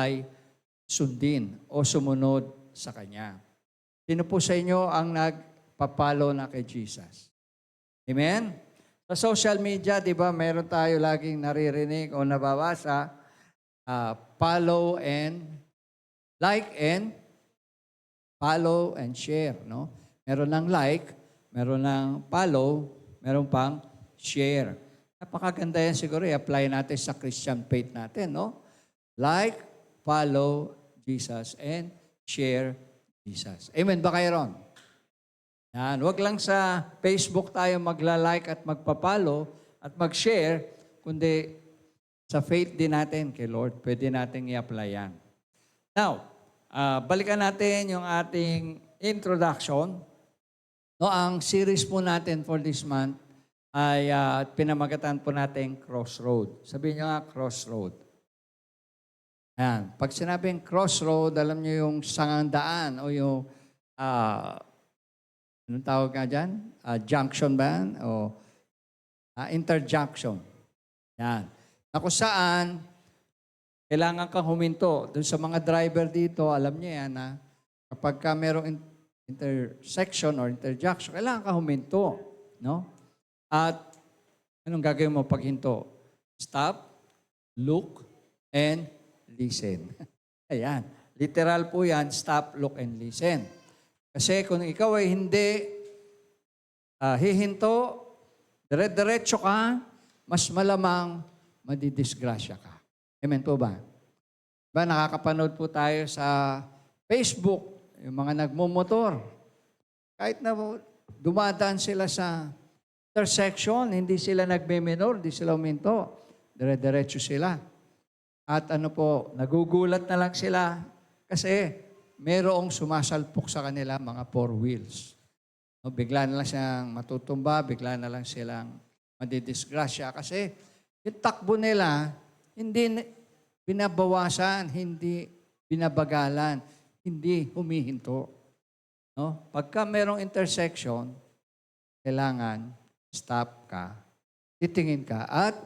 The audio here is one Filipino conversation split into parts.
ay sundin o sumunod sa Kanya. Sino po sa inyo ang nagpapalo na kay Jesus? Amen? Sa social media, di ba, meron tayo laging naririnig o nababasa, follow and like and follow and share, no? Meron ng like, meron ng follow, meron pang share. Napakaganda yan siguro, i-apply natin sa Christian faith natin, no? Like, follow Jesus, and share Jesus. Amen ba kayo ron? Yan. Huwag lang sa Facebook tayo magla-like at magpapalo at mag-share, kundi sa faith din natin kay Lord, pwede natin i-apply yan. Now, balikan natin yung ating introduction. No, ang series po natin for this month ay pinamagatan po natin Crossroad. Sabihin nyo nga, Crossroad. Ayan. Pag sinabing crossroad, alam nyo yung sangandaan o yung, anong tawag nga dyan? Junction ba yan? O interjunction. Yan. Na kung saan, kailangan kang huminto. Doon sa mga driver dito, alam nyo yan na kapag ka merong intersection or interjunction, kailangan kang huminto. No? At anong gagawin mo pag hinto? Stop, look, and listen. Ayan. Literal po yan, stop, look, and listen. Kasi kung ikaw ay hindi hihinto, dire-diretso ka, mas malamang madidisgrasya ka. Amen po ba? Ba, nakakapanood po tayo sa Facebook, yung mga nagmumotor. Kahit na dumadaan sila sa intersection, hindi sila nagme-minor, hindi sila uminto. Dire-diretso sila. At ano po, nagugulat na lang sila kasi mayroong sumasalpok sa kanila mga four wheels. No, bigla na lang silang matutumba, bigla na lang silang madidisgrasya kasi yung takbo nila hindi binabawasan, hindi binabagalan, hindi humihinto. No? Pagka mayroong intersection, kailangan stop ka, titingin ka at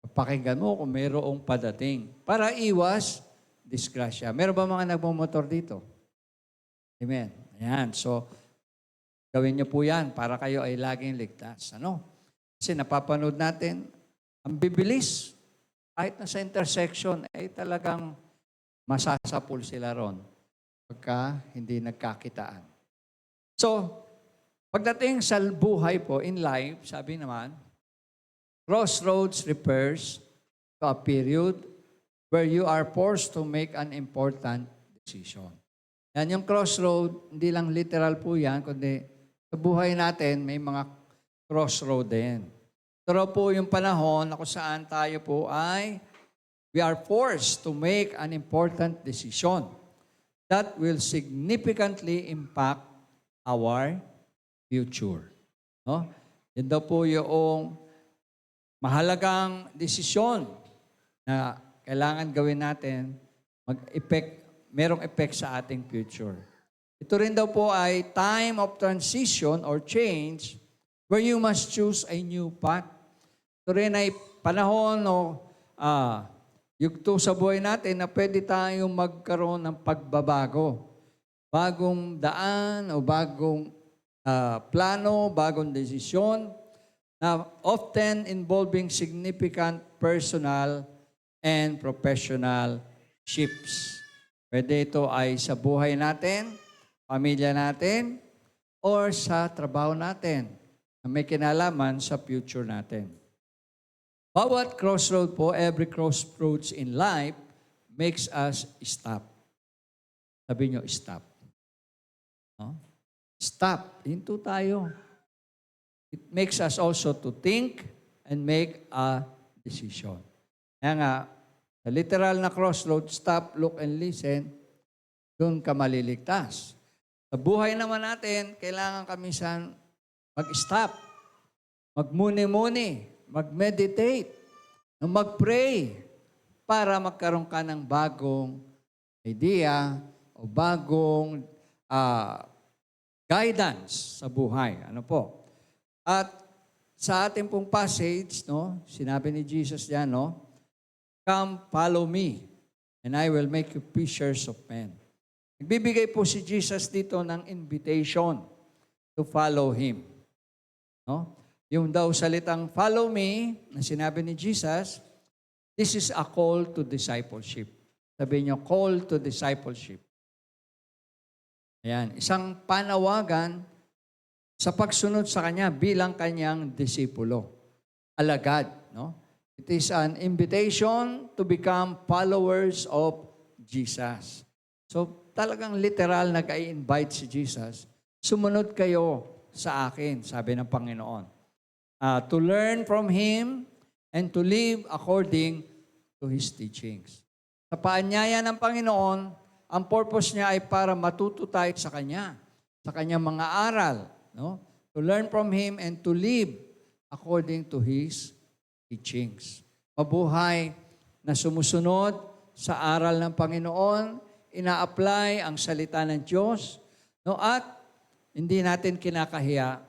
pakinggan mo kung mayroong padating para iwas disgrasya. Meron ba mga nagmumotor dito? Amen. Ayan. So, gawin niyo po yan para kayo ay laging ligtas. Ano? Kasi napapanood natin, ang bibilis. Kahit na sa intersection, ay talagang masasapul sila ron pagka hindi nagkakitaan. So, pagdating sa buhay po, in life, sabi naman, crossroads refers to a period where you are forced to make an important decision. Yan yung crossroad, hindi lang literal po yan, kundi sa buhay natin may mga crossroad din. Ito po yung panahon na kung saan tayo po ay we are forced to make an important decision that will significantly impact our future. No? Yan daw po yung mahalagang desisyon na kailangan gawin natin merong effect sa ating future. Ito rin daw po ay time of transition or change where you must choose a new path. Ito rin ay panahon o yugto sa buhay natin na pwede tayong magkaroon ng pagbabago. Bagong daan o bagong plano, bagong desisyon na often involving significant personal and professional shifts. Pwede ito ay sa buhay natin, pamilya natin, or sa trabaho natin na may kinalaman sa future natin. Bawat crossroad po, every crossroads in life makes us stop. Sabi nyo, stop. No? Stop. Hinto tayo. It makes us also to think and make a decision. Kaya nga, sa literal na crossroad, stop, look, and listen, doon ka maliligtas. Sa buhay naman natin, kailangan ka minsan mag-stop, magmuni-muni, mag-meditate, mag-pray para magkaroon ka ng bagong idea o bagong guidance sa buhay. Ano po? At sa ating pong passage, no, sinabi ni Jesus diyan, no, come, follow me. and I will make you fishers of men. Nagbibigay po si Jesus dito ng invitation to follow Him. No? Yung daw salitang follow me, na sinabi ni Jesus, this is a call to discipleship. Sabi niyo, call to discipleship. Ayan, isang panawagan sa pagsunod sa Kanya bilang Kanyang disipulo. Alagad, no? It is an invitation to become followers of Jesus. So, talagang literal nag-i-invite si Jesus, sumunod kayo sa akin, sabi ng Panginoon. To learn from Him and to live according to His teachings. Sa paanyaya ng Panginoon, ang purpose niya ay para matuto tayo sa Kanya, sa Kanyang mga aral, no? To learn from Him and to live according to His teachings. Mabuhay na sumusunod sa aral ng Panginoon, ina-apply ang salita ng Diyos, no? At hindi natin kinakahiya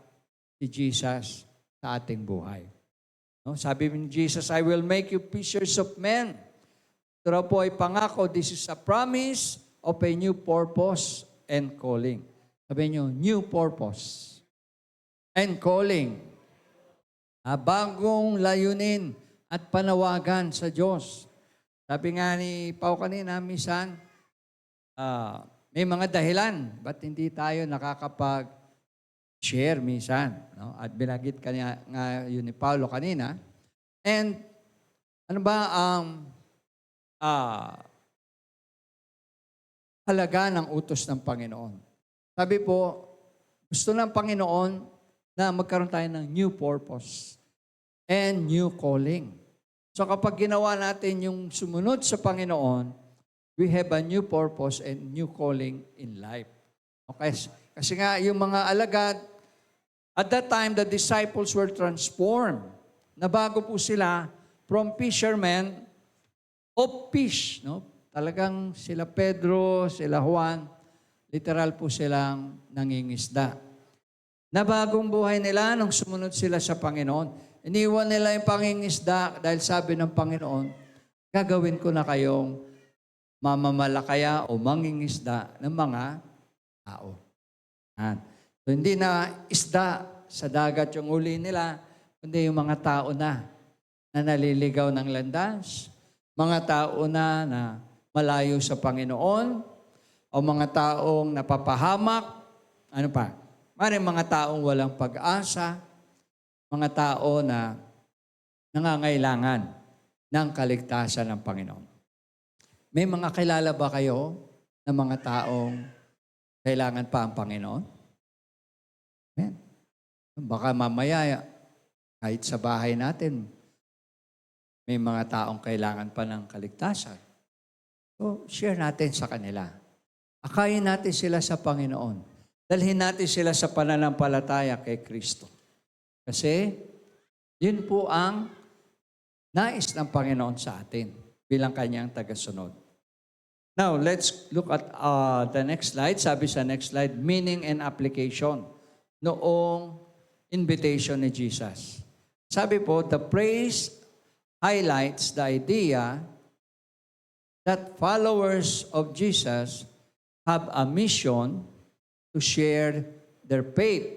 si Jesus sa ating buhay. No? Sabi ni Jesus, I will make you fishers of men. Ito raw po ay pangako, this is a promise of a new purpose and calling. Sabi niyo, new purpose and calling. Bagong layunin at panawagan sa Diyos. Sabi nga ni Pao kanina, minsan, may mga dahilan ba't hindi tayo nakakapag-share minsan. No? At binagit kanya nga yun ni Paulo kanina. And ano ba ang halaga ng utos ng Panginoon? Sabi po, gusto ng Panginoon na magkaroon tayo ng new purpose and new calling. So kapag ginawa natin yung sumunod sa Panginoon, we have a new purpose and new calling in life. Okay? Kasi nga, yung mga alagad, at that time, the disciples were transformed. Nabago po sila from fishermen of fish. No? Talagang sila Pedro, sila Juan, literal po silang nangingisda. Nabagong buhay nila nung sumunod sila sa Panginoon. Iniwan nila yung pangingisda dahil sabi ng Panginoon, gagawin ko na kayong mamamalakaya o mangingisda ng mga tao. So, hindi na isda sa dagat yung uli nila, kundi yung mga tao na naliligaw ng landas, mga tao na malayo sa Panginoon, o mga taong napapahamak, ano pa? Maring mga taong walang pag-asa, mga tao na nangangailangan ng kaligtasan ng Panginoon. May mga kilala ba kayo ng mga taong kailangan pa ang Panginoon? Amen. Baka mamaya, kahit sa bahay natin, may mga taong kailangan pa ng kaligtasan. So, share natin sa kanila. Akayin natin sila sa Panginoon. Dalhin natin sila sa pananampalataya kay Kristo. Kasi, yun po ang nais ng Panginoon sa atin bilang Kanyang tagasunod. Now, let's look at the next slide. Sabi sa next slide, meaning and application noong invitation ni Jesus. Sabi po, the praise highlights the idea that followers of Jesus have a mission to share their faith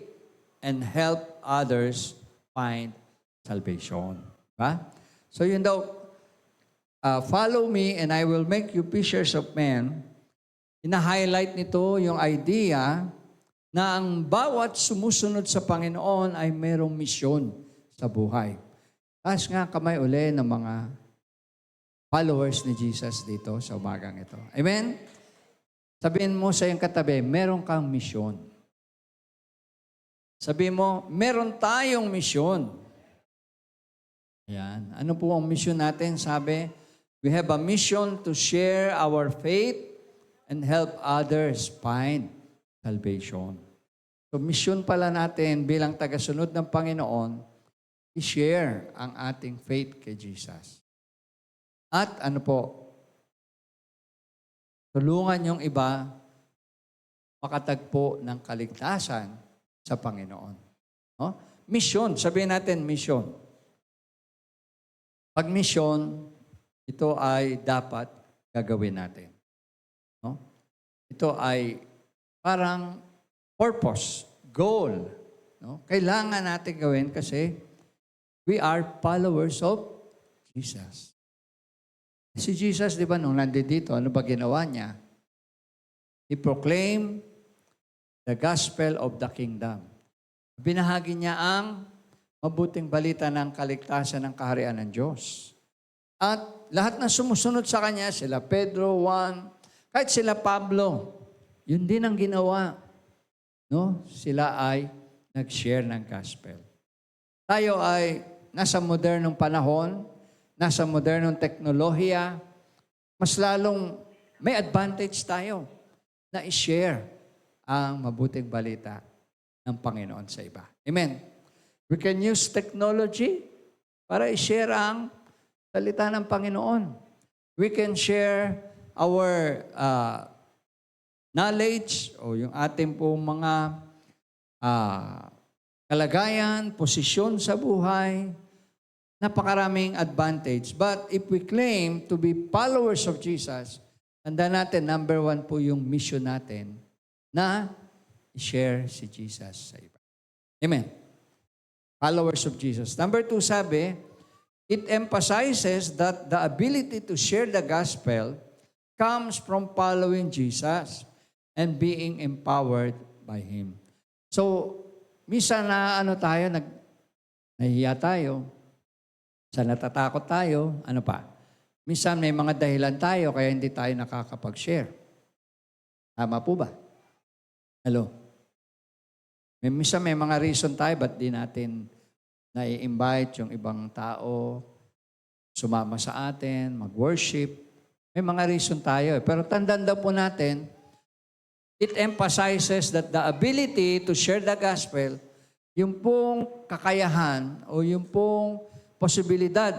and help others find salvation. Diba? So yun daw, follow me and I will make you fishers of men. Ina-highlight nito yung idea na ang bawat sumusunod sa Panginoon ay mayroong misyon sa buhay. Taas nga kamay uli ng mga followers ni Jesus dito sa umagang ito. Amen? Sabihin mo sa iyong katabi, meron kang misyon. Sabihin mo, meron tayong misyon. Ayan. Ano po ang misyon natin? Sabi, we have a mission to share our faith and help others find salvation. So, mission pala natin bilang tagasunod ng Panginoon, i-share ang ating faith kay Jesus. At ano po, tulungan yung iba makatagpo ng kaligtasan sa Panginoon. No? Mission, sabihin natin mission. Pag mission, ito ay dapat gagawin natin. No? Ito ay parang purpose, goal. No? Kailangan natin gawin kasi we are followers of Jesus. Si Jesus, di ba, nung nandito, ano ba ginawa niya? He proclaimed the gospel of the kingdom. Binahagi niya ang mabuting balita ng kaligtasan ng kaharian ng Diyos. At lahat na sumusunod sa Kanya, sila Pedro, Juan, kahit sila Pablo, yun din ang ginawa. No? Sila ay nag-share ng gospel. Tayo ay nasa modernong panahon, nasa modernong teknolohiya, mas lalong may advantage tayo na i-share ang mabuting balita ng Panginoon sa iba. Amen. We can use technology para i-share ang salita ng Panginoon. We can share our knowledge o yung ating pong mga kalagayan, posisyon sa buhay, napakaraming advantage. But if we claim to be followers of Jesus, tanda natin, number 1 po yung mission natin na i-share si Jesus sa iba. Amen. Followers of Jesus. Number 2, sabi, it emphasizes that the ability to share the gospel comes from following Jesus and being empowered by Him. So, minsan na nahihiya tayo, sa natatakot tayo, ano pa? Minsan may mga dahilan tayo kaya hindi tayo nakakapag-share. Tama po ba? Hello? Minsan may mga reason tayo ba't di natin na-invite yung ibang tao, sumama sa atin, mag-worship. May mga reason tayo. Pero tandaan daw po natin, it emphasizes that the ability to share the gospel, yung pong kakayahan o yung pong posibilidad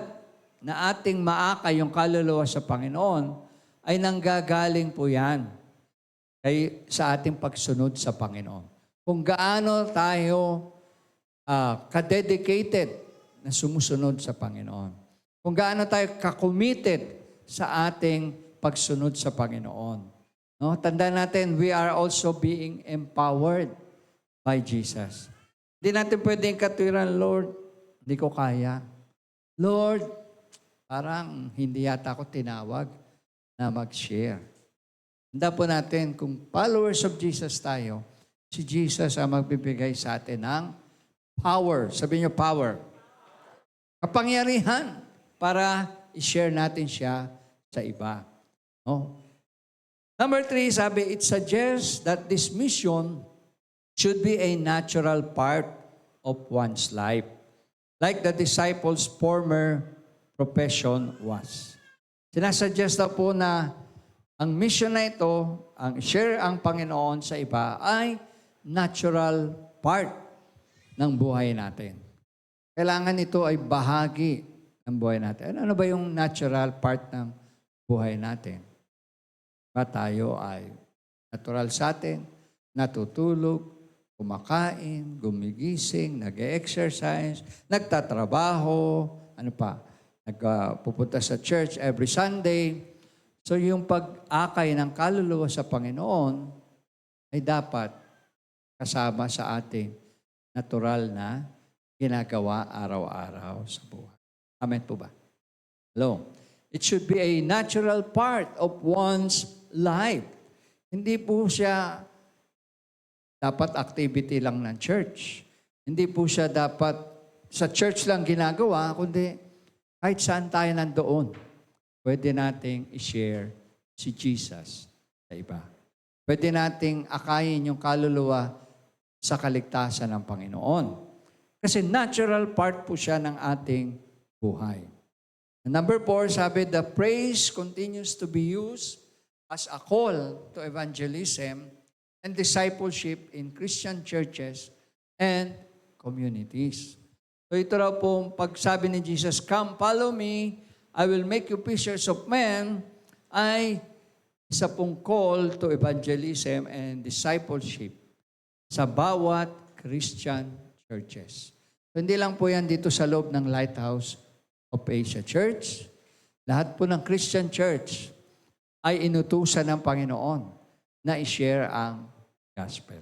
na ating maakay yung kaluluwa sa Panginoon ay nanggagaling po yan sa ating pagsunod sa Panginoon. Kung gaano tayo ka-dedicated na sumusunod sa Panginoon. Kung gaano tayo ka-committed sa ating pagsunod sa Panginoon. No? Tandaan natin, we are also being empowered by Jesus. Hindi natin pwedeng katwiran, Lord, hindi ko kaya. Lord, parang hindi yata ako tinawag na mag-share. Tandaan po natin, kung followers of Jesus tayo, si Jesus ang magbibigay sa atin ng power. Sabihin niyo, power. Kapangyarihan para i-share natin siya sa iba. No? Number 3, sabi, it suggests that this mission should be a natural part of one's life, like the disciples' former profession was. Sinasuggest na po na ang mission na ito, ang share ang Panginoon sa iba, ay natural part ng buhay natin. Kailangan ito ay bahagi ng buhay natin. Ano ba yung natural part ng buhay natin? Ba tayo ay natural sa atin, natutulog, kumakain, gumigising, nag-exercise, nagtatrabaho, ano pa, nagpupunta sa church every Sunday. So yung pag-akay ng kaluluwa sa Panginoon ay dapat kasama sa ating natural na ginagawa araw-araw sa buhay. Amen po ba? Hello? It should be a natural part of one's life. Hindi po siya dapat activity lang ng church. Hindi po siya dapat sa church lang ginagawa, kundi kahit saan tayo nandoon, pwede nating i-share si Jesus sa iba. Pwede nating akayin yung kaluluwa sa kaligtasan ng Panginoon. Kasi natural part po siya ng ating buhay. And number 4, sabi, the praise continues to be used as a call to evangelism and discipleship in Christian churches and communities. So ito raw po, pagsabi ni Jesus, come, follow me, I will make you fishers of men, ay isa pong call to evangelism and discipleship sa bawat Christian churches. So, hindi lang po yan dito sa loob ng Lighthouse of Asia Church. Lahat po ng Christian church ay inutusan ng Panginoon na i-share ang gospel.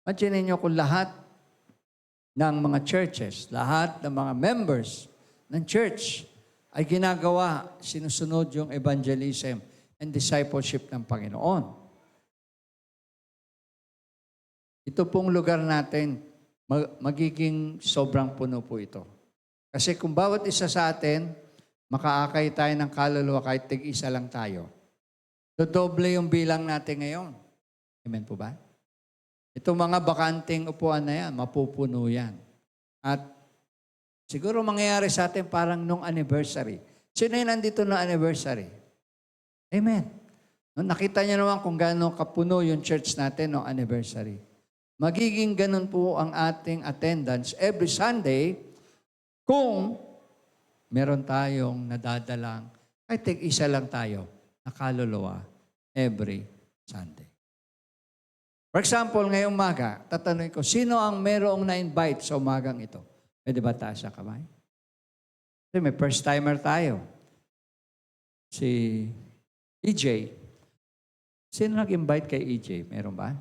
Imagine niyo kung lahat ng mga churches, lahat ng mga members ng church ay ginagawa, sinusunod yung evangelism and discipleship ng Panginoon. Ito pong lugar natin, magiging sobrang puno po ito. Kasi kung bawat isa sa atin, makaakay tayo ng kaluluwa kahit tig-isa lang tayo. Dodoble yung bilang natin ngayon. Amen po ba? Itong mga bakanting upuan na yan, mapupuno yan. At siguro mangyayari sa atin parang nung anniversary. Sino yung nandito na anniversary? Amen. No, nakita niyo naman kung gaano kapuno yung church natin nung anniversary. Magiging ganun po ang ating attendance every Sunday kung meron tayong nadadalang, kahit tig-isa lang tayo, na kaluluwa every Sunday. For example, ngayong umaga, tatanungin ko, sino ang merong na-invite sa umagang ito? Pwede ba taas ang kamay? Kasi may first-timer tayo. Si EJ. Sino nag-invite kay EJ? Meron ba?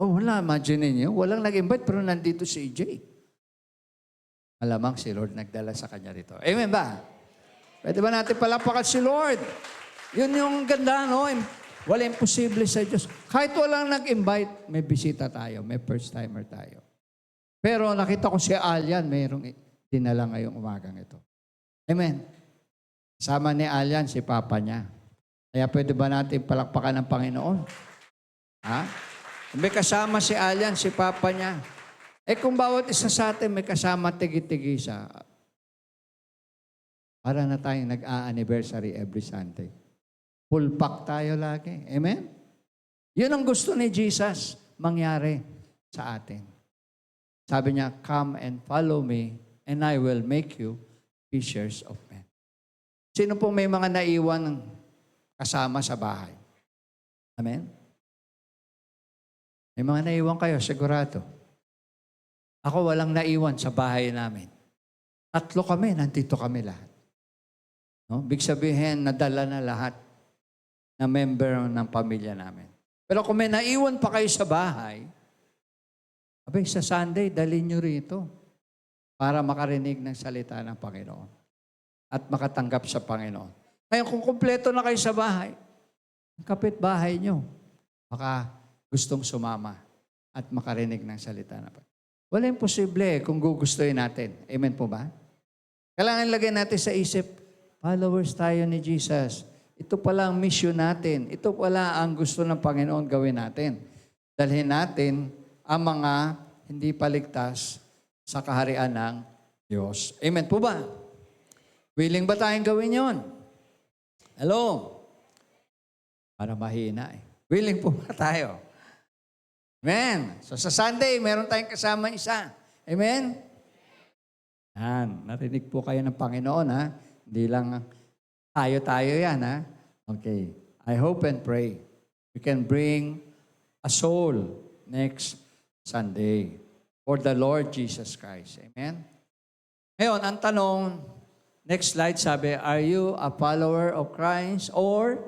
Oh, wala. Imagine niyo, walang nag-invite pero nandito si EJ. Malamang si Lord nagdala sa kanya rito. Amen ba? Pwede ba natin palapakan si Lord? Yun yung ganda, no? Wala imposible sa Diyos. Kahit walang nag-invite, may bisita tayo, may first-timer tayo. Pero nakita ko si Alian, mayroong dinala ngayong umagang ito. Amen. Sama ni Alian, si Papa niya. Kaya pwede ba natin palakpakan ng Panginoon? Ha? May kasama si Alian, si Papa niya. Kung bawat isa sa atin may kasama tigi-tigisa, para na tayong nag-a-anniversary every Sunday. Full pack tayo lagi. Amen? Yun ang gusto ni Jesus mangyari sa atin. Sabi niya, come and follow me and I will make you fishers of men. Sino po may mga naiwan kasama sa bahay? Amen? May mga naiwan kayo, sigurado. Ako walang naiwan sa bahay namin. 3 kami, nandito kami lahat. No? Big sabihin, nadala na lahat na member ng pamilya namin. Pero kung may naiwan pa kayo sa bahay, abay, sa Sunday, dalhin nyo rito para makarinig ng salita ng Panginoon at makatanggap sa Panginoon. Ngayon, kung kumpleto na kayo sa bahay, ang kapitbahay nyo, baka gustong sumama at makarinig ng salita ng Panginoon. Wala imposible kung gugustuhin natin. Amen po ba? Kailangan lagay natin sa isip, followers tayo ni Jesus. Ito pala ang mission natin. Ito pala ang gusto ng Panginoon gawin natin. Dalhin natin ang mga hindi paligtas sa kaharian ng Diyos. Amen po ba? Willing ba tayong gawin yon? Hello? Para mahina eh. Willing po ba tayo? Amen. So sa Sunday, meron tayong kasama isa. Amen? Yan. Narinig po kayo ng Panginoon, ha? Hindi lang tayo-tayo yan, ha? Okay. I hope and pray we can bring a soul next Sunday for the Lord Jesus Christ. Amen? Ngayon, ang tanong, next slide sabi, are you a follower of Christ or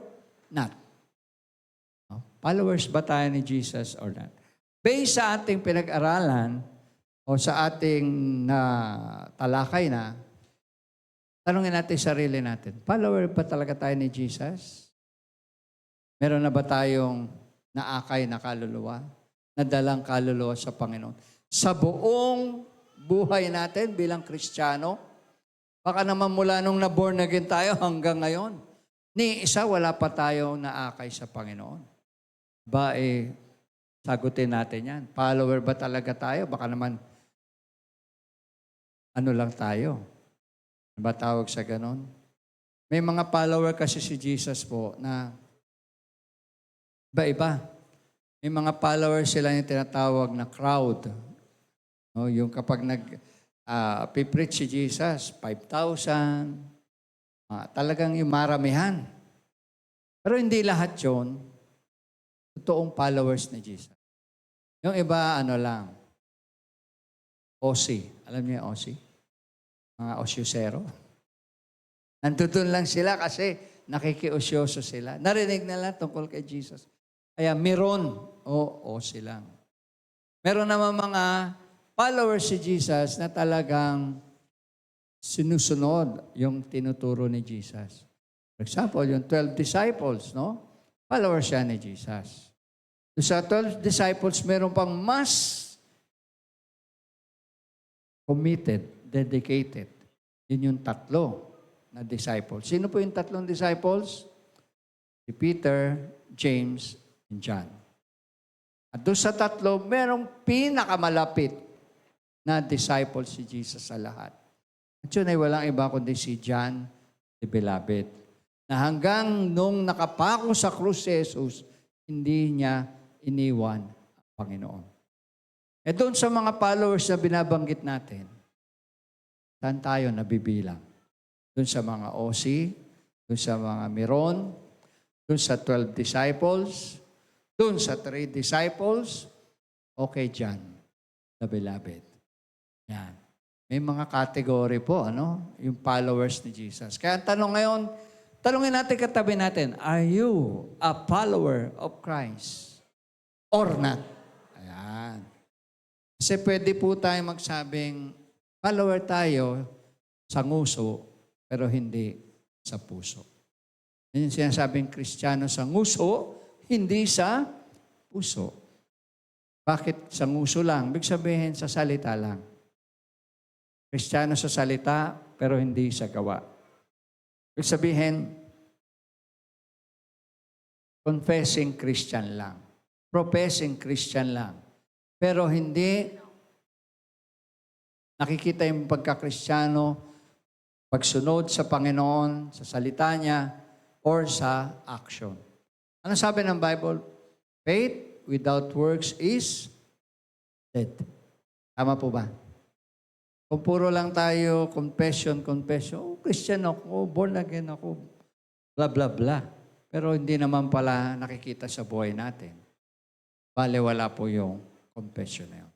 not? Followers ba tayo ni Jesus or not? Based sa ating pinag-aralan o sa ating talakay na, tanungin natin sarili natin, follower ba talaga tayo ni Jesus? Meron na ba tayong naakay na kaluluwa? Nadalang kaluluwa sa Panginoon? Sa buong buhay natin bilang Kristiyano, baka naman mula nung na-born again tayo hanggang ngayon, ni isa wala pa tayong naakay sa Panginoon. Sagutin natin yan. Follower ba talaga tayo? Baka naman, ano lang tayo? Ano ba tawag sa ganon? May mga follower kasi si Jesus po na iba-iba. May mga followers sila yung tinatawag na crowd. No, yung kapag pipreach si Jesus, 5,000, talagang yung maramihan. Pero hindi lahat yun totoong followers ni Jesus. Yung iba, ano lang, OC. Alam niyo yung OC? Mga osyusero. Nandun lang sila kasi nakikiusyoso sila. Narinig nila tungkol kay Jesus. Kaya meron, oo silang. Meron naman mga followers si Jesus na talagang sinusunod yung tinuturo ni Jesus. For example, yung 12 disciples, no? Followers siya ni Jesus. So sa 12 disciples, meron pang mas committed, dedicated. Yun yung tatlo na disciples. Sino po yung tatlong disciples? Si Peter, James, and John. At doon sa tatlo, merong pinakamalapit na disciple si Jesus sa lahat. At yun ay walang iba kundi si John, the beloved. Na hanggang nung nakapako sa krus si Jesus, hindi niya iniwan ang Panginoon. E doon sa mga followers na binabanggit natin, saan tayo nabibilang? Doon sa mga OC, doon sa mga Meron, doon sa 12 disciples, doon sa 3 disciples, okay dyan, the beloved. Yan. May mga category po, ano? Yung followers ni Jesus. Kaya ang tanong ngayon, tanongin natin katabi natin, are you a follower of Christ or not? Ayan. Kasi pwede po tayo magsabing, follower tayo sa nguso, pero hindi sa puso. Yan yung sinasabing Kristiyano sa nguso, hindi sa puso. Bakit sa nguso lang? Ibig sabihin sa salita lang. Kristiyano sa salita, pero hindi sa gawa. Ibig sabihin, confessing Christian lang. Professing Christian lang. Pero hindi nakikita yung pagka-Kristiyano, pagsunod sa Panginoon, sa salita niya, or sa action. Ano sabi ng Bible? Faith without works is dead. Tama po ba? Kung puro lang tayo, confession, Christian ako, born again ako, blah, blah, blah. Pero hindi naman pala nakikita sa buhay natin. Bale, wala po yung confession na yun.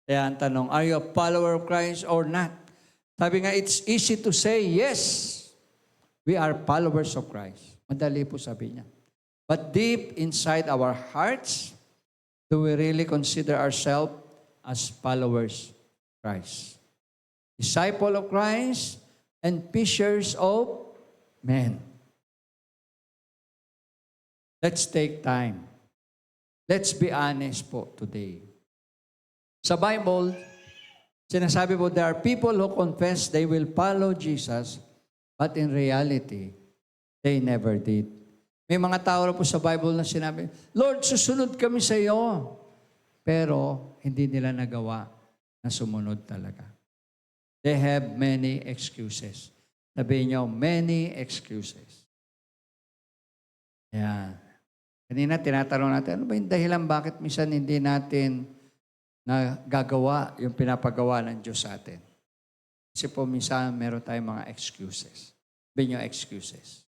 Kaya ang tanong, are you a follower of Christ or not? Sabi nga, it's easy to say, yes, we are followers of Christ. Madali po sabi niya. But deep inside our hearts, do we really consider ourselves as followers of Christ? Disciple of Christ and fishers of men. Let's take time. Let's be honest po today. Sa Bible, sinasabi po, there are people who confess they will follow Jesus, but in reality, they never did. May mga tao po sa Bible na sinabi, Lord, susunod kami sa iyo. Pero hindi nila nagawa na sumunod talaga. They have many excuses. Sabihin niyo, many excuses. Yan. Kanina tinatanong natin, ano ba yung dahilan bakit minsan hindi natin na gagawa yung pinapagawa ng Diyos sa atin? Kasi po minsan meron tayong mga excuses. Sabihin niyo, excuses.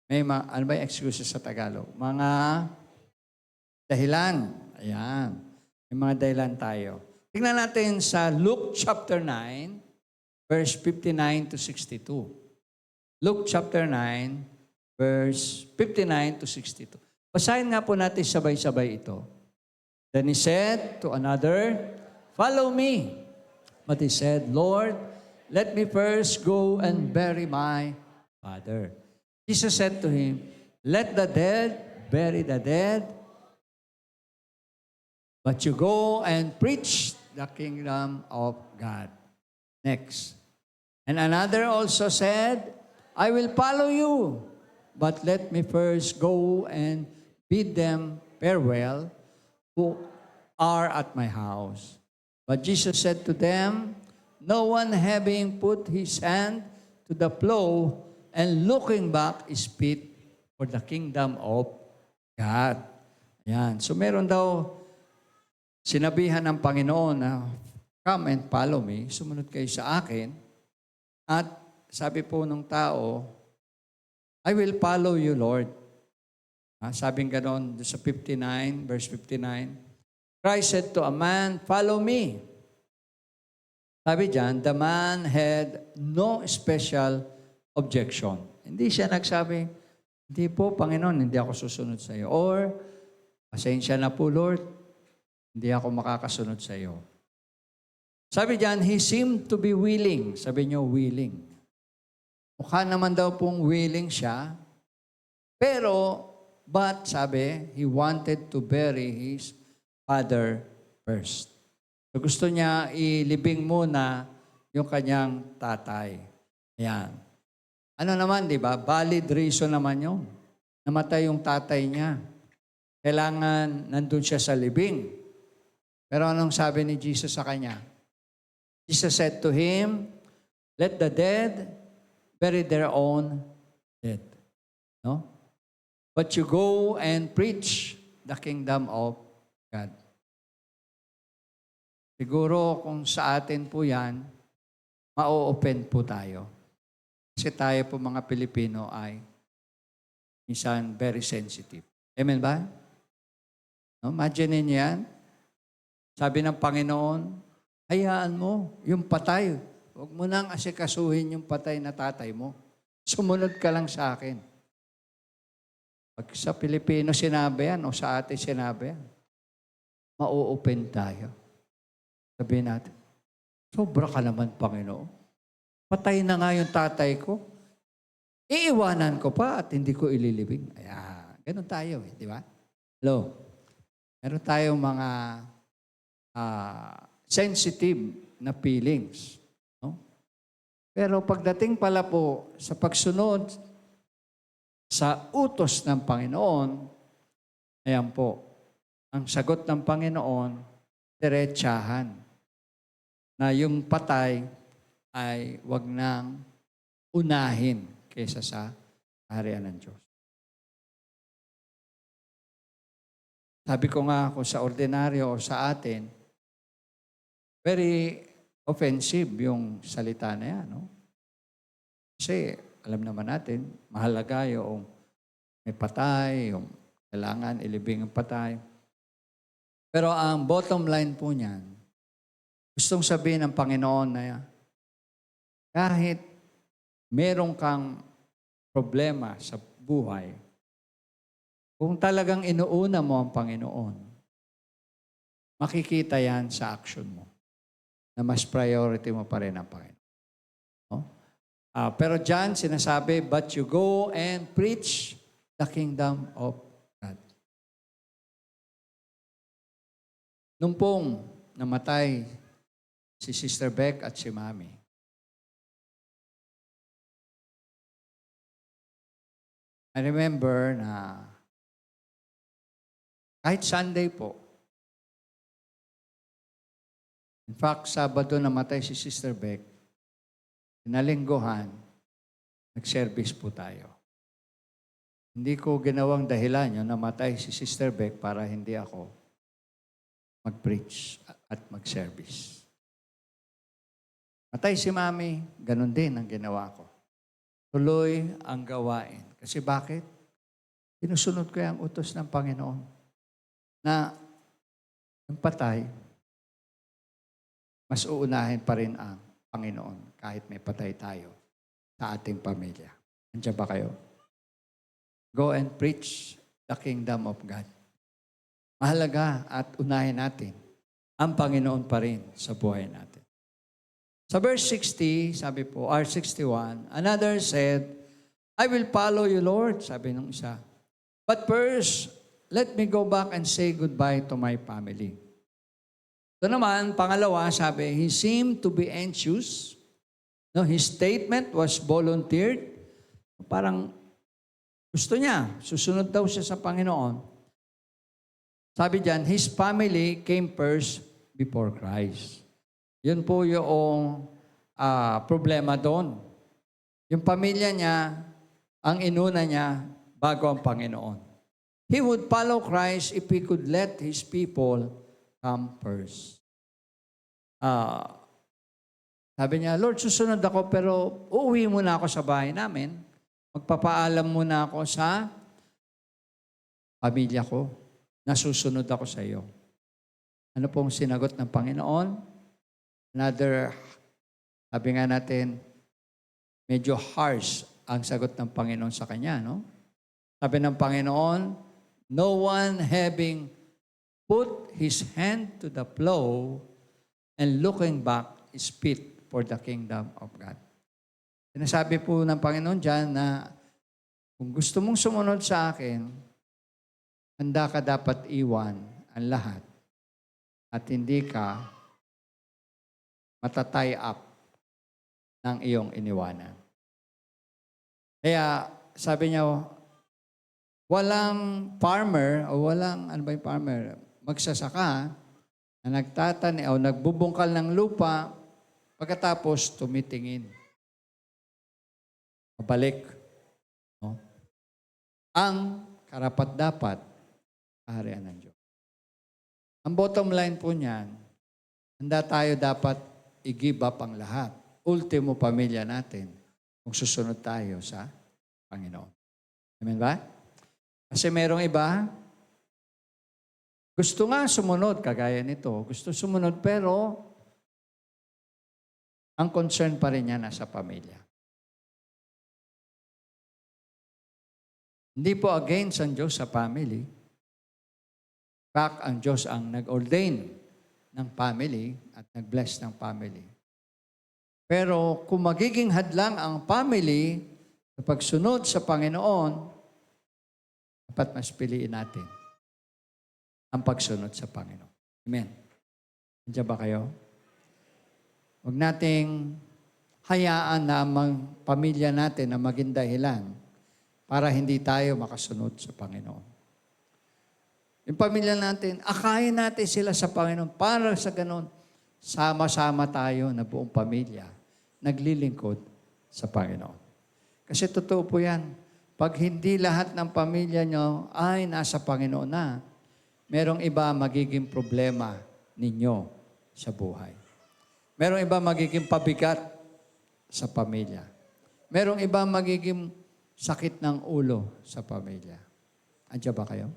May ano ba yung excuses sa Tagalog? Mga dahilan. Ayan. May mga dahilan tayo. Tingnan natin sa Luke chapter 9, verse 59 to 62. Luke chapter 9, verse 59 to 62. Basahin nga po natin sabay-sabay ito. Then he said to another, follow me. But he said, Lord, let me first go and bury my father. Jesus said to him, let the dead bury the dead, but you go and preach the kingdom of God. Next. And another also said, I will follow you, but let me first go and bid them farewell who are at my house. But Jesus said to them, no one having put his hand to the plow and looking back is fit for the kingdom of God. Yan. So meron daw sinabihan ng Panginoon na come and follow me, sumunod kayo sa akin. At sabi po ng tao, I will follow you, Lord. Sabing ganon sa 59, verse 59, Christ said to a man, follow me. Sabi diyan, the man had no special objection. Hindi siya nagsabi, hindi po, Panginoon, hindi ako susunod sa iyo. Or, pasensya na po, Lord, hindi ako makakasunod sa iyo. Sabi diyan, he seemed to be willing. Sabi niyo, willing. Mukha naman daw pong willing siya. Pero, but, sabi, he wanted to bury his father first. So, gusto niya ilibing muna yung kanyang tatay. Ayan. Ano naman, di ba? Valid reason naman yun. Namatay yung tatay niya. Kailangan nandun siya sa libing. Pero anong sabi ni Jesus sa kanya? Jesus said to him, let the dead bury their own dead. No? But you go and preach the kingdom of God. Siguro kung sa atin po yan, ma-open po tayo. Kasi tayo po mga Pilipino ay minsan very sensitive. Amen ba? No? Imagine niyo yan. Sabi ng Panginoon, hayaan mo yung patay. Huwag mo nang asikasuhin yung patay na tatay mo. Sumunod ka lang sa akin. Pag sa Pilipino sinabi yan o sa atin sinabi yan, ma-open tayo. Sabihin natin, sobra ka naman, Panginoon. Patay na nga yung tatay ko. Iiwanan ko pa at hindi ko ililibing. Ayan, ganun tayo eh, di ba? Hello? Meron tayong mga sensitive na feelings. No? Pero pagdating pala po sa pagsunod sa utos ng Panginoon, ayan po, ang sagot ng Panginoon, diretsahan, na yung patay ay wag nang unahin kaysa sa kaharian ng Diyos. Sabi ko nga, kung sa ordinaryo o sa atin, very offensive yung salita na yan. No? Kasi alam naman natin, mahalaga yung may patay, yung kailangan ilibing ang patay. Pero ang bottom line po niyan, gustong sabihin ng Panginoon na kahit meron kang problema sa buhay, kung talagang inuuna mo ang Panginoon, makikita yan sa action mo na mas priority mo pa rin ang Panginoon. No? Pero dyan sinasabi, but you go and preach the kingdom of God. Nung pong namatay si Sister Beck at si Mami, I remember na kahit Sunday po, in fact, Sabado namatay si Sister Beck, pinalingguhan, nag-service po tayo. Hindi ko ginawang dahilan yun, namatay si Sister Beck para hindi ako mag-preach at mag-service. Matay si Mami, ganun din ang ginawa ko. Tuloy ang gawain. Kasi bakit? Sinusunod ko yung utos ng Panginoon na yung patay, mas uunahin pa rin ang Panginoon kahit may patay tayo sa ating pamilya. Andiyan ba kayo? Go and preach the kingdom of God. Mahalaga at unahin natin ang Panginoon pa rin sa buhay natin. Sa verse 60, sabi po, R61, another said, I will follow you, Lord, sabi nung isa. But first, let me go back and say goodbye to my family. Ito naman, pangalawa, sabi, he seemed to be anxious. No, his statement was volunteered. Parang gusto niya, susunod daw siya sa Panginoon. Sabi diyan, his family came first before Christ. Yun po yung problema doon. Yung pamilya niya, ang inuna niya bago ang Panginoon. He would follow Christ if he could let his people come first. Sabi niya, Lord, susunod ako pero uuwi muna ako sa bahay namin. Magpapaalam muna ako sa pamilya ko na susunod ako sa iyo. Ano pong sinagot ng Panginoon? Another, sabi nga natin, medyo harsh ang sagot ng Panginoon sa kanya, no? Sabi ng Panginoon, no one having put his hand to the plow and looking back is fit for the kingdom of God. Sinasabi po ng Panginoon dyan na kung gusto mong sumunod sa akin, handa ka dapat iwan ang lahat at hindi ka matatay up ng iyong iniwanan. Kaya sabi niya, walang farmer o walang, ano ba yung farmer, magsasaka na nagtatanim o nagbubungkal ng lupa pagkatapos tumitingin. Pabalik. No? Ang karapat-dapat, kaharian ng Diyos. Ang bottom line po niyan, handa tayo dapat i-give up ang lahat. Ultimo pamilya natin kung susunod tayo sa Panginoon. Amen ba? Kasi merong iba, gusto nga sumunod, kagaya nito. Gusto sumunod pero ang concern pa rin niya nasa pamilya. Hindi po against ang Diyos sa family. Back ang Diyos ang nag-ordain ng family at nag-bless ng family. Pero kung magiging hadlang ang family sa pagsunod sa Panginoon, dapat mas piliin natin ang pagsunod sa Panginoon. Amen. Nandiyan ba kayo? Huwag nating hayaan na ang pamilya natin na maging dahilan para hindi tayo makasunod sa Panginoon. Yung pamilya natin, akayin natin sila sa Panginoon para sa ganun, sama-sama tayo na buong pamilya naglilingkod sa Panginoon. Kasi totoo po yan. Pag hindi lahat ng pamilya nyo ay nasa Panginoon na, merong iba magiging problema ninyo sa buhay. Merong iba magiging pabigat sa pamilya. Merong iba magiging sakit ng ulo sa pamilya. Andiyan ba kayo?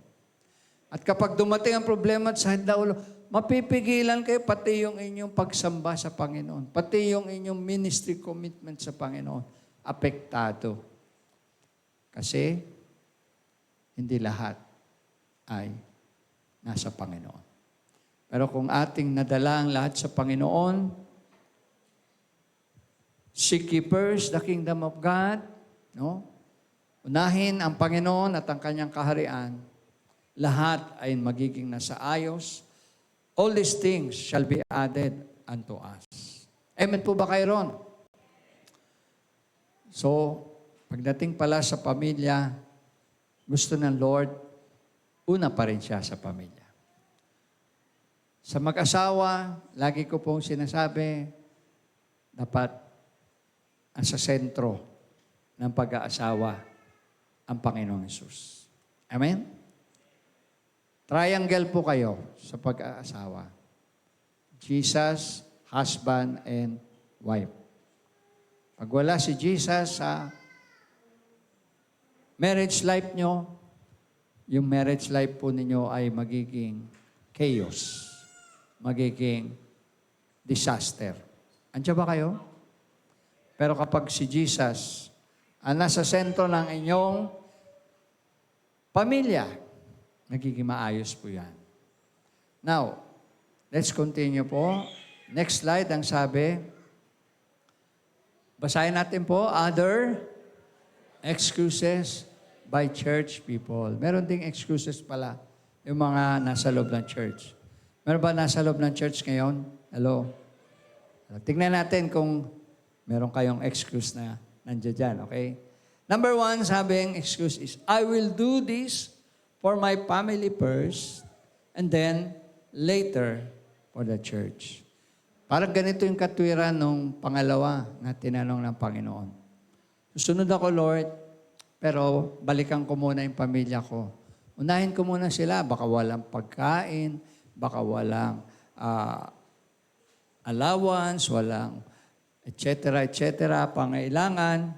At kapag dumating ang problema at sakit ng ulo, mapipigilan kayo pati yung inyong pagsamba sa Panginoon. Pati yung inyong ministry commitment sa Panginoon. Apektado. Kasi hindi lahat ay nasa Panginoon. Pero kung ating nadala ang lahat sa Panginoon, seek ye first the kingdom of God, no? Unahin ang Panginoon at ang kanyang kaharian, lahat ay magiging nasa ayos. All these things shall be added unto us. Amen po ba kayo ron? So, pagdating pala sa pamilya, gusto ng Lord, una pa rin siya sa pamilya. Sa mag-asawa, lagi ko pong sinasabi, dapat ang sa sentro ng pag-aasawa ang Panginoong Hesus. Amen? Triangle po kayo sa pag-aasawa. Jesus, husband, and wife. Pag wala si Jesus sa marriage life nyo, yung marriage life po ninyo ay magiging chaos. Magiging disaster. Andiyan ba kayo? Pero kapag si Jesus ang nasa sentro ng inyong pamilya, nagiging maayos po yan. Now, let's continue po. Next slide, ang sabi, basahin natin po, other excuses by church people. Meron ding excuses pala yung mga nasa loob ng church. Meron ba nasa loob ng church ngayon? Hello? Tingnan natin kung meron kayong excuse na nandiyan dyan, okay? Number 1, sabing excuse is, I will do this for my family first, and then later for the church. Parang ganito yung katwiran nung pangalawa na tinanong ng Panginoon. Susunod ako, Lord, pero balikan ko muna yung pamilya ko. Unahin ko muna sila, baka walang pagkain, baka walang allowance, walang etc., pangailangan.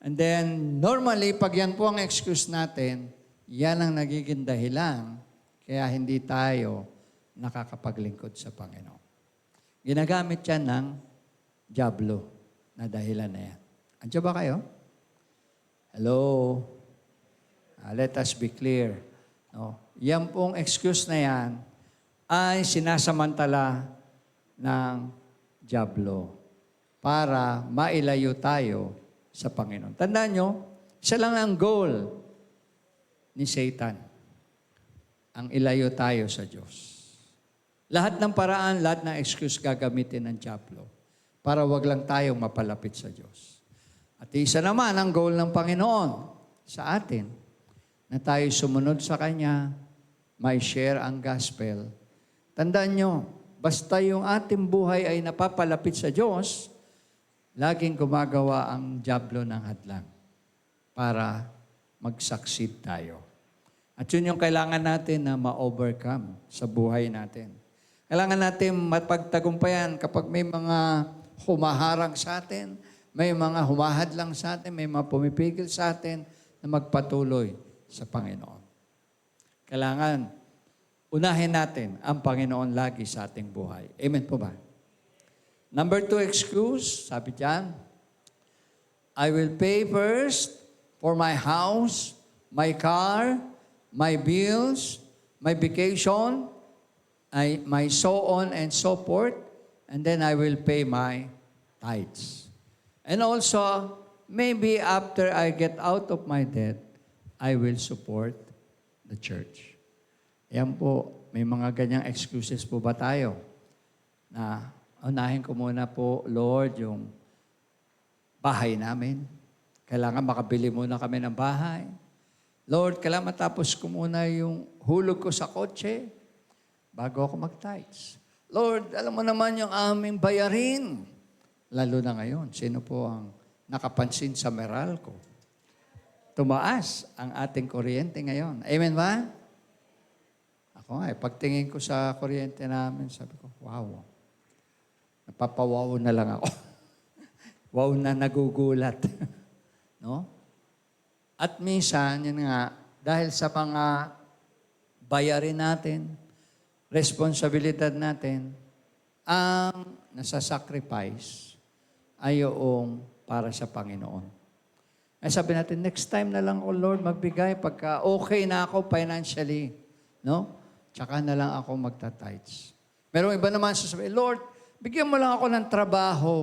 And then, normally, pag yan po ang excuse natin, yan ang nagiging dahilan kaya hindi tayo nakakapaglingkod sa Panginoon. Ginagamit yan ng dyablo na dahilan na yan. Andiyan ba kayo? Hello? Let us be clear. No? Yan pong excuse na yan ay sinasamantala ng dyablo para mailayo tayo sa Panginoon. Tandaan nyo, isa lang ang goal ni Satan. Ang ilayo tayo sa Diyos. Lahat ng paraan, lahat ng excuse gagamitin ng dyablo para wag lang tayong mapalapit sa Diyos. At isa naman ang goal ng Panginoon sa atin, na tayo sumunod sa Kanya, may share ang gospel. Tandaan nyo, basta yung ating buhay ay napapalapit sa Diyos, laging gumagawa ang dyablo ng hadlang para mag-succeed tayo. At yun yung kailangan natin na ma-overcome sa buhay natin. Kailangan natin mapagtagumpayan kapag may mga humaharang sa atin, may mga humahadlang sa atin, may mga pumipigil sa atin na magpatuloy sa Panginoon. Kailangan unahin natin ang Panginoon lagi sa ating buhay. Amen po ba? Number 2 excuse, sabi diyan, I will pay first for my house, my car, my bills, my vacation, my so on and so forth, and then I will pay my tithes. And also, maybe after I get out of my debt, I will support the church. Yan po, may mga ganyang excuses po ba tayo? Na unahin ko muna po, Lord, yung bahay namin. Kailangan makabili muna kami ng bahay. Lord, kailangan matapos ko muna yung hulog ko sa kotse bago ako mag-tithes. Lord, alam mo naman yung aming bayarin. Lalo na ngayon, sino po ang nakapansin sa Meralco? Tumaas ang ating kuryente ngayon. Amen ba? Ako nga, pagtingin ko sa kuryente namin, sabi ko, wow. Napapawaw na lang ako. Wow na nagugulat. No? At minsan, yun nga, dahil sa mga bayarin natin, responsibilidad natin, ang nasasacrifice ay yung para sa Panginoon. Ay sabi natin, next time na lang, oh Lord, magbigay pagka okay na ako financially. No? Tsaka na lang ako magta-tithes. Merong iba naman sasabihin, Lord, bigyan mo lang ako ng trabaho.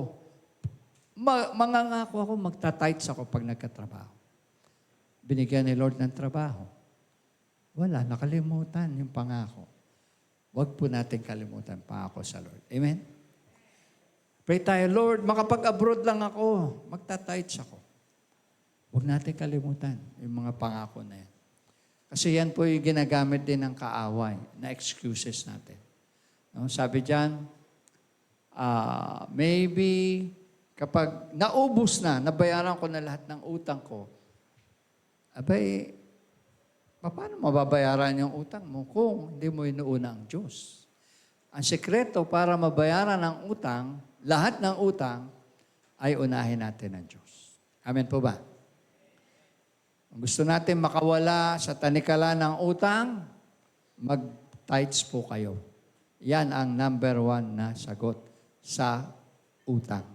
Mangangako ako, magta-tithes ako pag nagkatrabaho. Binigyan ni Lord ng trabaho. Wala, nakalimutan yung pangako. Huwag po natin kalimutan pangako sa Lord. Amen? Pray tayo, Lord, makapag-abroad lang ako, magta-tithes ako. Huwag natin kalimutan yung mga pangako na yan. Kasi yan po yung ginagamit din ng kaaway na excuses natin. No? Sabi diyan, maybe kapag naubos na, nabayaran ko na lahat ng utang ko, abay, paano mababayaran yung utang mo kung hindi mo inuuna ang Diyos? Ang sekreto para mabayaran ang utang, lahat ng utang, ay unahin natin ang Diyos. Amen po ba? Kung gusto natin makawala sa tanikala ng utang, mag-tithes po kayo. Yan ang number 1 na sagot sa utang.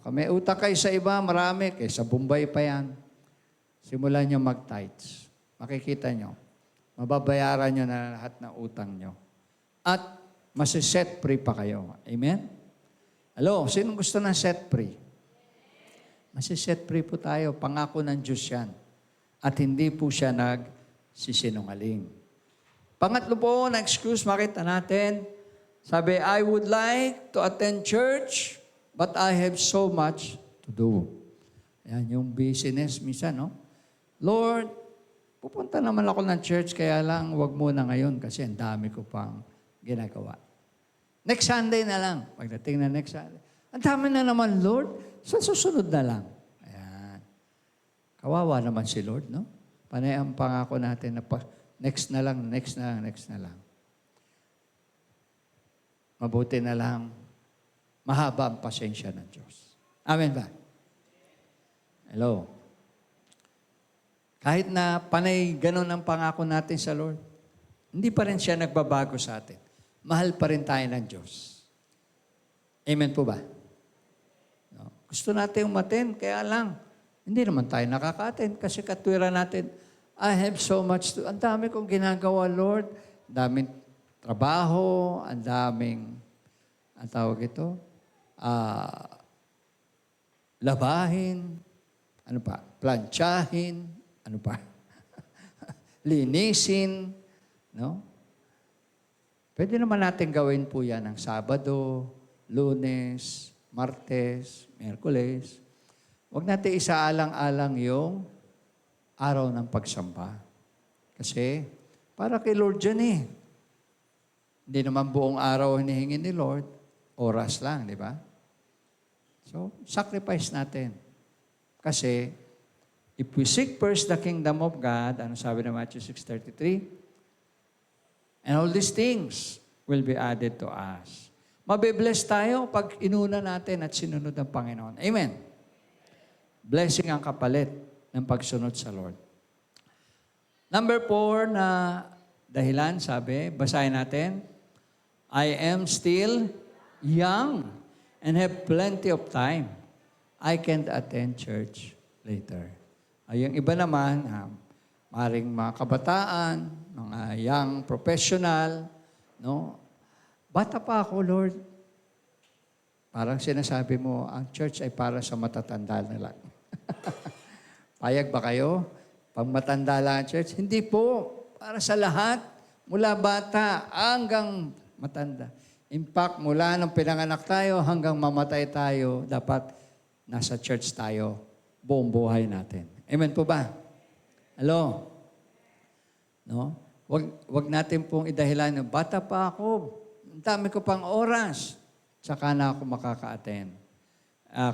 Kung may utang kayo sa iba, marami. Kaysa Bombay pa yan. Simulan nyo mag-tithes. Makikita nyo. Mababayaran nyo na lahat ng utang nyo. At masiset free pa kayo. Amen? Hello, sinong gusto ng set free? Masiset free po tayo. Pangako ng Diyos yan. At hindi po siya nagsisinungaling. Pangatlo po, na excuse, makita natin. Sabi, I would like to attend church, but I have so much to do. Yan yung business minsan, no? Lord, pupunta naman ako ng church, kaya lang wag muna ngayon kasi ang dami ko pang ginagawa. Next Sunday na lang. Pagdating na next Sunday. Ang dami na naman, Lord. Sa susunod na lang. Ayan. Kawawa naman si Lord, no? Panay ang pangako natin na next na lang, next na lang, next na lang. Mabuti na lang, mahaba ang pasensya ng Diyos. Amen ba? Hello. Kahit na panay ganun ang pangako natin sa Lord, hindi pa rin siya nagbabago sa atin. Mahal pa rin tayo ng Diyos. Amen po ba? No? Gusto natin umaten, kaya lang, hindi naman tayo nakaka-attend kasi katwiran natin, I have so much to, ang dami kong ginagawa, Lord. Ang daming trabaho, ang daming, ang tawag ito, labahin, ano pa, plantsahin, ano pa, linisin, no? Pwede naman natin gawin po yan ng Sabado, Lunes, Martes, Miyerkules. Huwag natin isaalang-alang yung araw ng pagsamba. Kasi para kay Lord yan eh. Hindi naman buong araw hinihingi ni Lord. Oras lang, di ba? So, sacrifice natin. Kasi, if we seek first the kingdom of God, ano sabi ng Matthew 6:33? And all these things will be added to us. Mabibless tayo pag inuna natin at sinunod ng Panginoon. Amen. Blessing ang kapalit ng pagsunod sa Lord. Number 4 na dahilan, sabi, basahin natin, I am still young and have plenty of time. I can't attend church later. Ay, yung iba naman, maring mga kabataan, mga young professional, no? Bata pa ako, Lord. Parang sinasabi mo, ang church ay para sa matatanda na lang. Payag ba kayo? Pag matanda lang ang church? Hindi po. Para sa lahat, mula bata hanggang matanda. In fact, mula nung pinanganak tayo hanggang mamatay tayo, dapat nasa church tayo buong buhay natin. Amen po ba? Hello? No? Wag natin pong idahilan, bata pa ako, ang dami ko pang oras, tsaka na ako makaka-attend.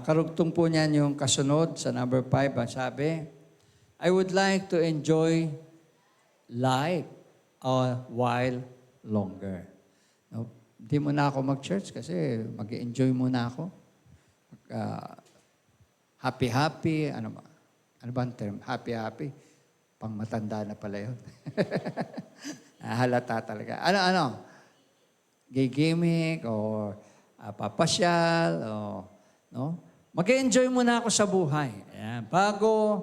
Karugtong po niyan yung kasunod sa number 5, sabi, I would like to enjoy life a while longer. No? Hindi mo na ako mag-church kasi mag-enjoy muna ako. Happy-happy, ano ba ang term? Happy-happy. Pang matanda na pala yun. Halata talaga. Ano? Gimmick o papasyal o no? Mag-enjoy muna ako sa buhay. Ayan. Bago,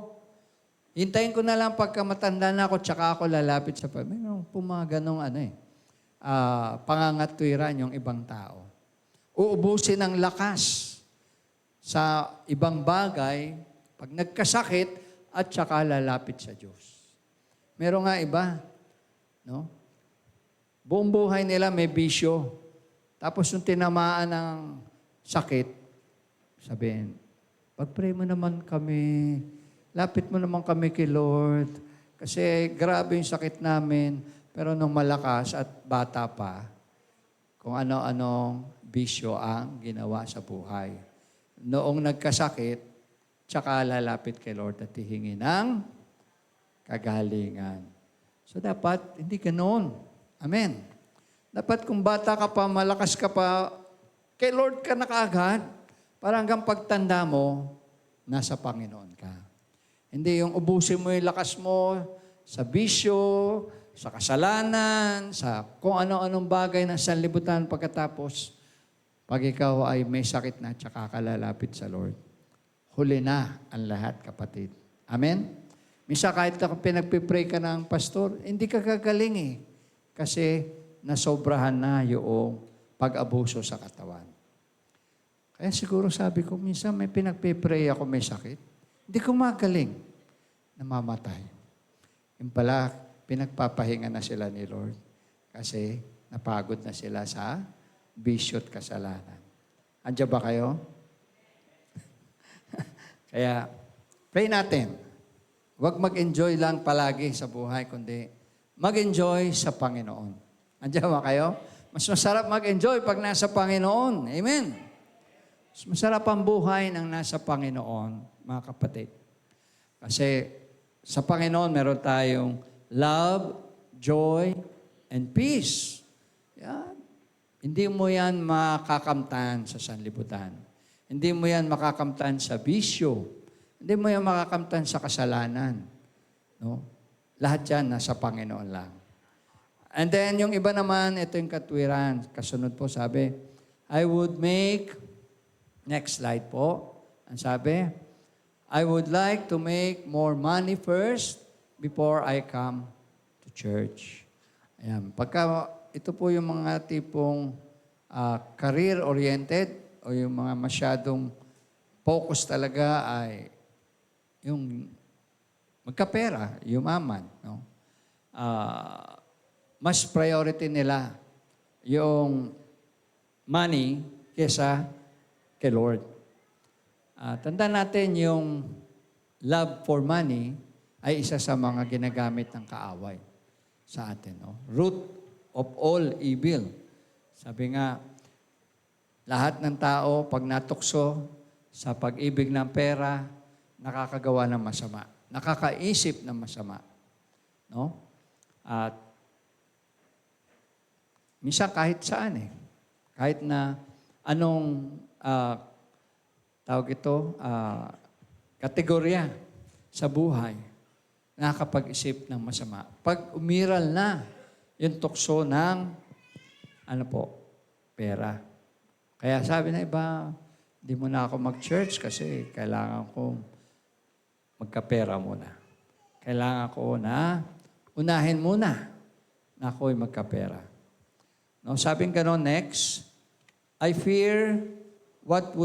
hintayin ko na lang pagka matanda na ako, tsaka ako lalapit sa pamilya. Mayroong pumaganong pangangatwiran yung ibang tao. Uubusin ang lakas sa ibang bagay pag nagkasakit at saka lalapit sa Diyos. Meron nga iba, no? Buong buhay nila may bisyo. Tapos nung tinamaan ng sakit, sabihin, pag-pray mo naman kami, lapit mo naman kami kay Lord, kasi grabe yung sakit namin, pero nung malakas at bata pa, kung ano-anong bisyo ang ginawa sa buhay. Noong nagkasakit, tsaka lalapit kay Lord at hihingi ng kagalingan. So dapat, hindi ganoon. Amen. Dapat kung bata ka pa, malakas ka pa, kay Lord ka na kaagad, para hanggang pagtanda mo, nasa Panginoon ka. Hindi yung ubusin mo yung lakas mo sa bisyo, sa kasalanan, sa kung ano-anong bagay na sanlibutan pagkatapos, pag ikaw ay may sakit na, tsaka ka lalapit sa Lord. Huli na ang lahat, kapatid. Amen? Misa kahit pinagpipray ka ng pastor, hindi ka gagaling eh. Kasi nasobrahan na yung pag-abuso sa katawan. Kaya siguro sabi ko, minsan may pinagpipray ako, may sakit. Hindi ko magaling. Namamatay. Yung pala, pinagpapahinga na sila ni Lord. Kasi napagod na sila sa bisyo at kasalanan. Andiyan ba kayo? Kaya, pray natin. Huwag mag-enjoy lang palagi sa buhay, kundi mag-enjoy sa Panginoon. Andiyan ba kayo? Mas masarap mag-enjoy pag nasa Panginoon. Amen. Mas masarap ang buhay ng nasa Panginoon, mga kapatid. Kasi sa Panginoon, meron tayong love, joy, and peace. Yan. Hindi mo yan makakamtan sa sanlibutan. Hindi mo yan makakamtan sa bisyo. Hindi mo yan makakamtan sa kasalanan. No? Lahat yan nasa Panginoon lang. And then, yung iba naman, ito yung katwiran. Kasunod po, sabi, I would make, next slide po, ang sabi, I would like to make more money first before I come to church. Ayan. Pagka ito po yung mga tipong career-oriented o yung mga masyadong focus talaga ay yung magkapera, yumaman. No? Mas priority nila yung money kesa kay Lord. Tandaan natin yung love for money ay isa sa mga ginagamit ng kaaway sa atin. No? Root of all evil. Sabi nga, lahat ng tao pag natukso sa pag-ibig ng pera, nakakagawa ng masama. Nakakaisip ng masama. No? At minsan kahit saan eh. Kahit na anong tawag ito, kategorya sa buhay, nakakapag-isip ng masama. Pag umiral na yung tukso ng, pera. Kaya sabi na iba, di mo na ako mag-church kasi kailangan ko magkapera muna. Kailangan ko na unahin muna na ako'y magkapera. No, sabi nga no, next, I fear what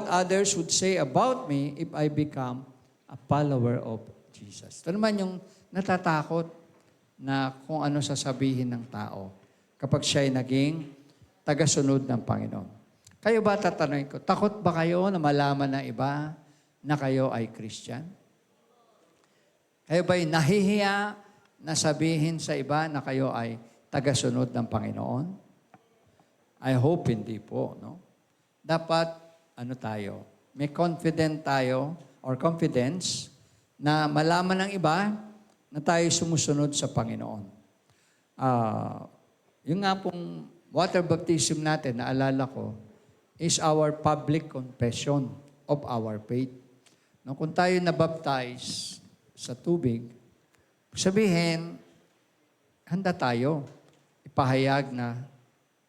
others would say about me if I become a follower of Jesus. Ito naman yung natatakot na kung ano sasabihin ng tao kapag siya'y naging tagasunod ng Panginoon. Kayo ba, tatanungin ko, takot ba kayo na malaman ng iba na kayo ay Christian? Kayo ba'y nahihiya na sabihin sa iba na kayo ay tagasunod ng Panginoon? I hope hindi po, no? Dapat, tayo, may confidence na malaman ng iba na tayo sumusunod sa Panginoon. Yung nga pong water baptism natin, naalala ko, is our public confession of our faith. No, kung tayo nabaptize sa tubig, sabihin, handa tayo ipahayag na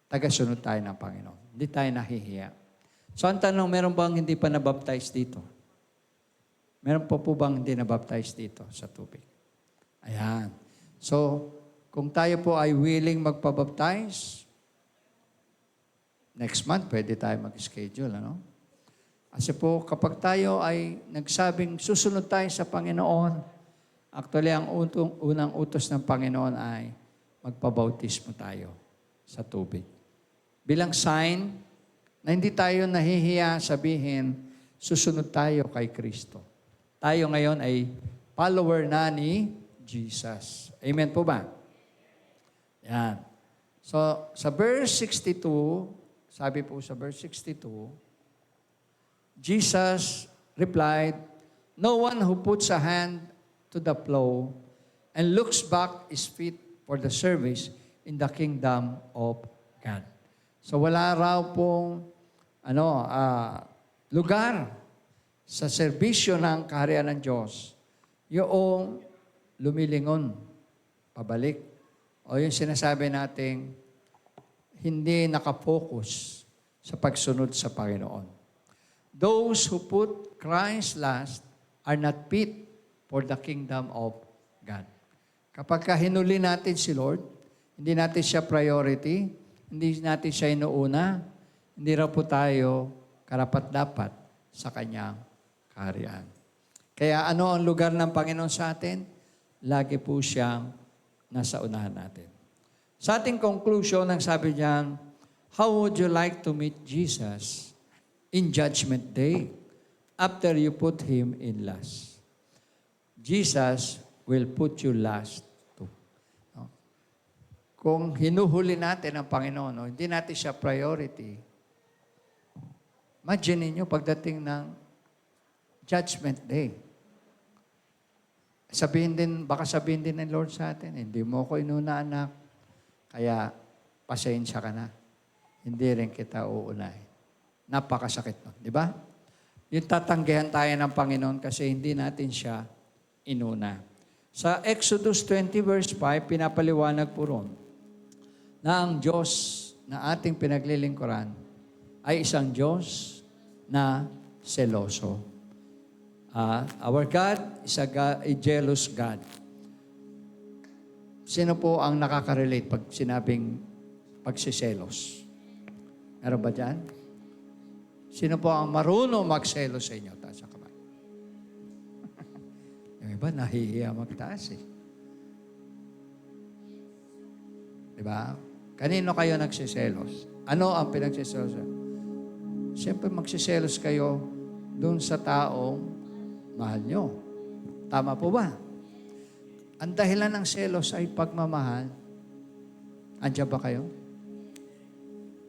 tagasunod tayo ng Panginoon. Hindi tayo nahihiya. So, ang tanong, meron bang hindi pa nabaptize dito? Meron po bang hindi nabaptize dito sa tubig? Ayan. So, kung tayo po ay willing magpabaptize, next month, pwede tayo mag-schedule, ano? Kasi po, kapag tayo ay nagsabing susunod tayo sa Panginoon, actually, ang unang utos ng Panginoon ay magpabautismo tayo sa tubig. Bilang sign na hindi tayo nahihiya sabihin, susunod tayo kay Kristo. Tayo ngayon ay follower na ni Jesus. Amen po ba? Yan. So, sa verse 62, sabi po sa verse 62, Jesus replied, "No one who puts a hand to the plow and looks back is fit for the service in the kingdom of God." So wala raw pong lugar sa serbisyo ng kaharian ng Diyos yung lumilingon pabalik o yung sinasabi nating hindi nakafocus sa pagsunod sa Panginoon. Those who put Christ last are not fit for the kingdom of God. Kapag hinuli natin si Lord, hindi natin siya priority, hindi natin siya inuuna, hindi raw po tayo karapat-dapat sa kanyang kaharian. Kaya ano ang lugar ng Panginoon sa atin? Lagi po siyang nasa unahan natin. Sa ating conclusion, ang sabi niyan, how would you like to meet Jesus in Judgment Day after you put Him in last? Jesus will put you last too. No? Kung hinuhuli natin ang Panginoon, hindi natin siya priority, imagine niyo pagdating ng Judgment Day. Baka sabihin din ng Lord sa atin, hindi mo ko inuna, anak, kaya pasensya ka na. Hindi rin kita uunahin. Napakasakit nun, di ba? Yung tatanggihan tayo ng Panginoon kasi hindi natin siya inuna. Sa Exodus 20 verse 5, pinapaliwanag po ron na ang Diyos na ating pinaglilingkuran ay isang Diyos na seloso. Our God is a jealous God. Sino po ang nakaka-relate pag sinabing pagsiselos? Meron ba dyan? Sino po ang marunong magselos sa inyo? Taas ang kamay. Yung iba, nahihiya magtaas eh. Diba? Kanino kayo nagsiselos? Ano ang pinagsiselos? Siyempre, magsiselos kayo dun sa taong mahal nyo. Tama po ba? Ang dahilan ng selos ay pagmamahal. Andiyan ba kayo?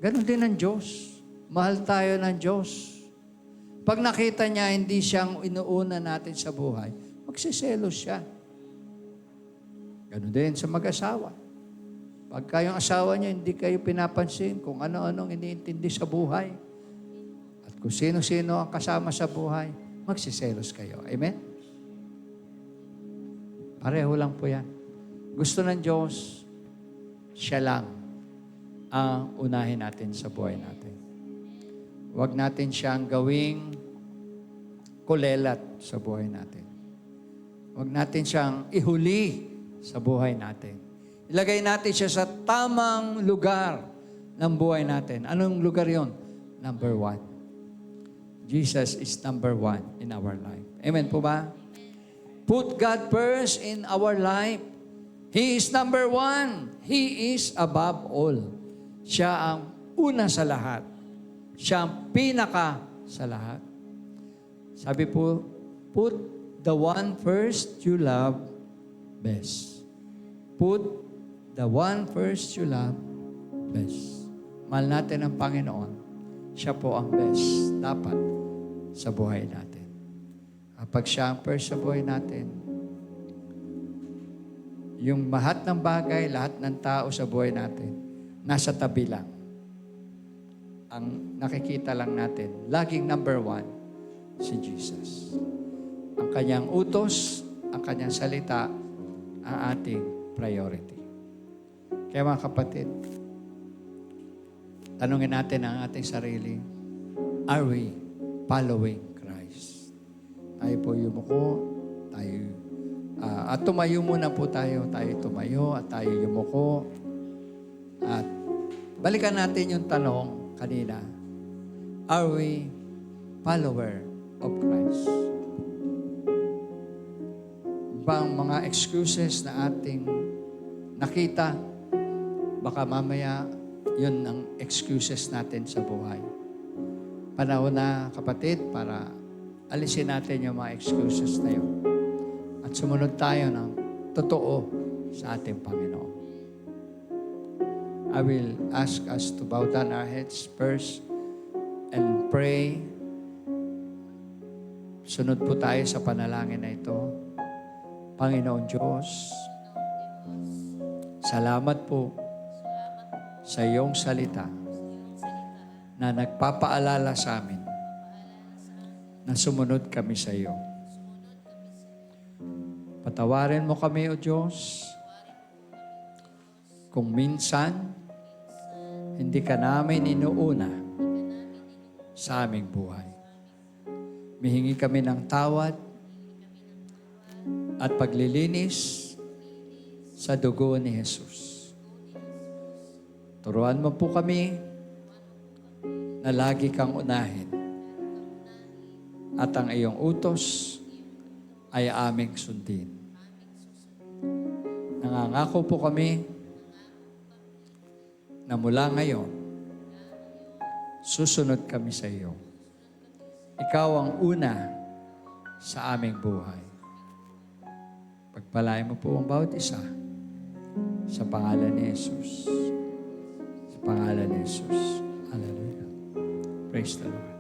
Ganon din ang Diyos. Mahal tayo ng Diyos. Pag nakita niya hindi siyang inuuna natin sa buhay, magsiselos siya. Ganon din sa mag-asawa. Pag kayong asawa niyo, hindi kayo pinapansin kung ano-anong iniintindi sa buhay. At kung sino-sino ang kasama sa buhay, magsiselos kayo. Amen? Pareho lang po yan. Gusto ng Diyos, siya lang ang unahin natin sa buhay natin. Huwag natin siyang gawing kulelat sa buhay natin. Huwag natin siyang ihuli sa buhay natin. Ilagay natin siya sa tamang lugar ng buhay natin. Anong lugar yon? Number 1. Jesus is number 1 in our life. Amen po ba? Put God first in our life. He is number 1. He is above all. Siya ang una sa lahat. Siya ang pinaka sa lahat. Sabi po, put the one first you love best. Put the one first you love best. Mahal natin ang Panginoon. Siya po ang best dapat sa buhay natin. Kapag siya ang first sa buhay natin, yung lahat ng bagay, lahat ng tao sa buhay natin, nasa tabi lang. Ang nakikita lang natin, laging number 1, si Jesus. Ang kanyang utos, ang kanyang salita, ang ating priority. Kaya mga kapatid, tanungin natin ang ating sarili, are we following Christ? Tayo po yumuko, tayo, at tumayo muna po tayo tumayo at tayo yumuko. At balikan natin yung tanong kanina, are we follower of Christ? Bang mga excuses na ating nakita, baka mamaya yun ang excuses natin sa buhay. Panahon na, kapatid, para alisin natin yung mga excuses na yun. At sumunod tayo ng totoo sa ating Panginoon. I will ask us to bow down our heads first and pray. Sunod po tayo sa panalangin na ito. Panginoon Diyos, salamat po sa iyong salita na nagpapaalala sa amin na sumunod kami sa iyo. Patawarin mo kami, O Diyos, kung minsan hindi ka namin inuuna sa aming buhay. Mihingi kami ng tawad at paglilinis sa dugo ni Jesus. Turuan mo po kami na lagi kang unahin at ang iyong utos ay aming sundin. Nangangako po kami na mula ngayon, susunod kami sa iyo. Ikaw ang una sa aming buhay. Pagpalain mo po ang bawat isa sa pangalan ni Jesus. Sa pangalan ni Jesus. Hallelujah. Praise the Lord.